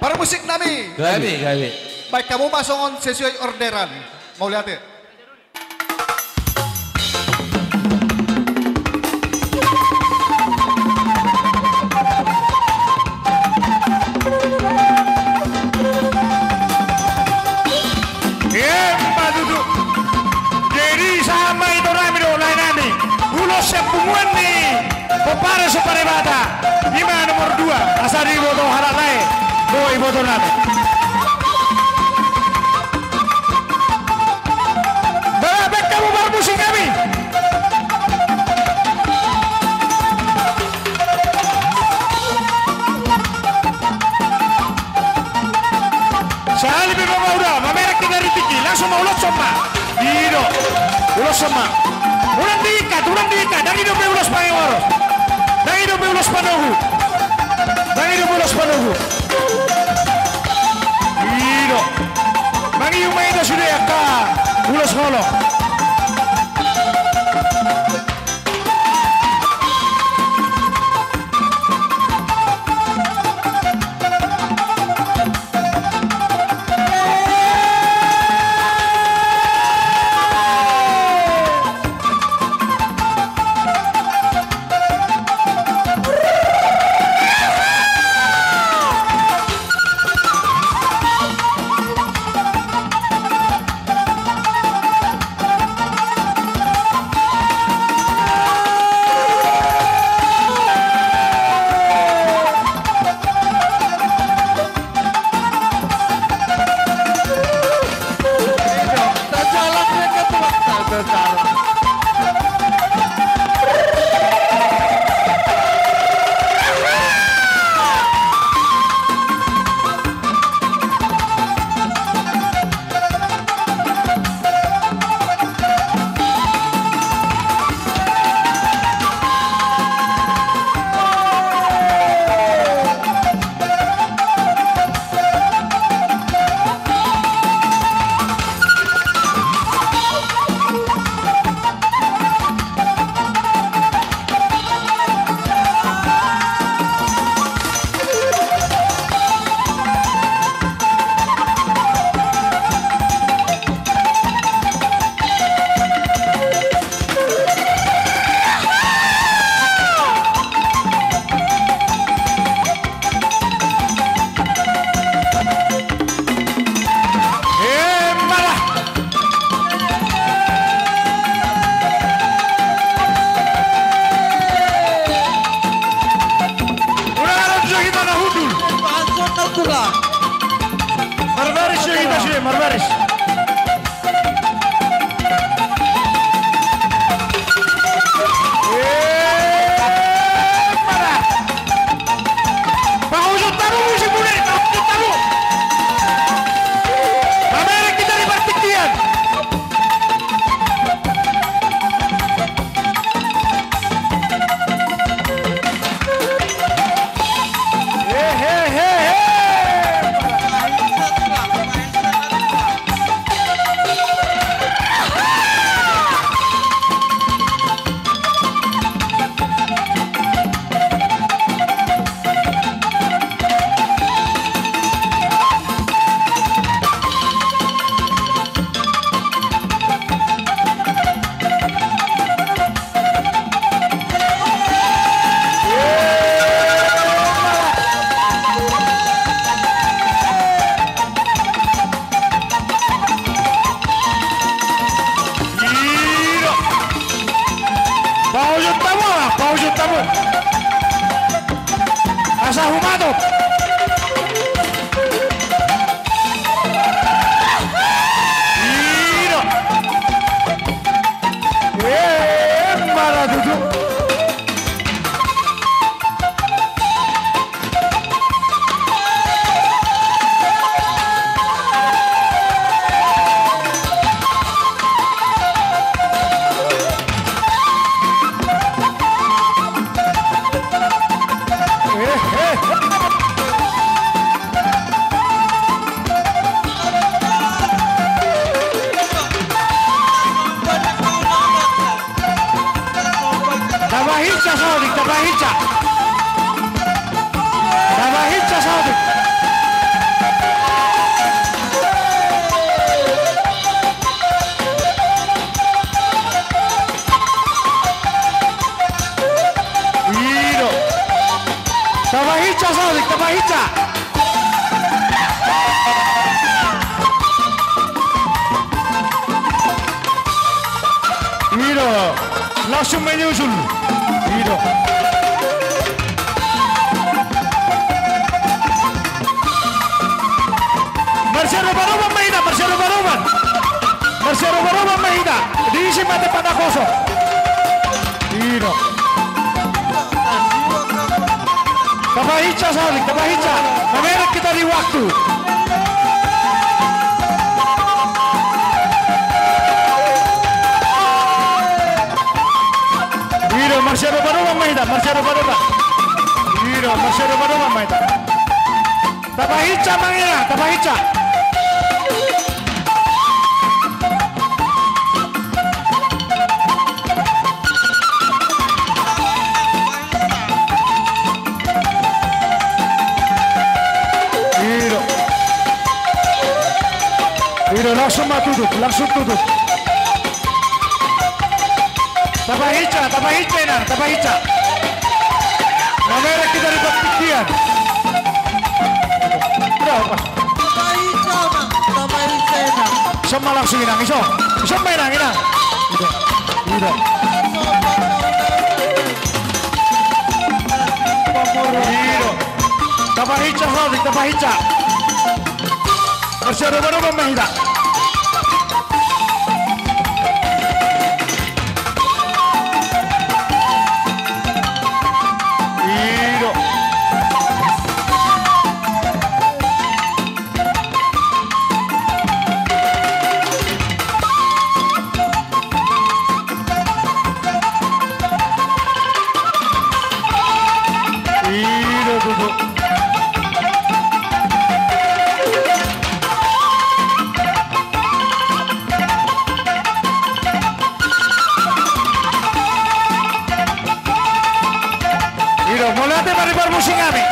Para musik Nami. Kami. Baik, kamu masuk sesuai orderan. Mau lihat ya? Duduk. Jadi sama itu Ramiro Lainani. Ulos sepumuan nih. Popare separe bata. Lima nomor 2. Asari boto harap naik. Boy boto nami. Bebek kamu bermusik kami. Sali bebe udah, mamerek kita ritiki, langsung mau ulos sama. Hidup, ulos sama. Ulang diikat, dan hidup ulos pangewaro. Dan hidup ulos panohu. Hidup. Mangi umay na sudah ya ka, ulos holo. Marbaris. Asa humado. Malah duduk. Tabahicha Saudi. langsung menyusul. Ido. Marcelo Baroban Mahida, Marcelo Baroban. Marcelo Baroban Mahida. Diisi mata pada kosong. Ido. Tabahica Salik, Tabahica. Memerek kita di waktu. Ido, Marcelo Baroban Mahida, Marcelo Baroban. Ido, Marcelo Baroban Mahida. Tabahica Mangina, Tabahica. Ido langsung tutup, langsung tutup. Tabahica, Tabahica enak, Tabahica. Memerek kita di pertikian. Berapa? Tabahica, Bang. Tabahica enak. Sama langsung inang, iso. Iso mainang, inang. Ido. Ido. Tabahica, Salik, Tabahica. Marcelo Baroban Mahida. Ido. Ido duduk. Ido, mulate dari permusingan nih.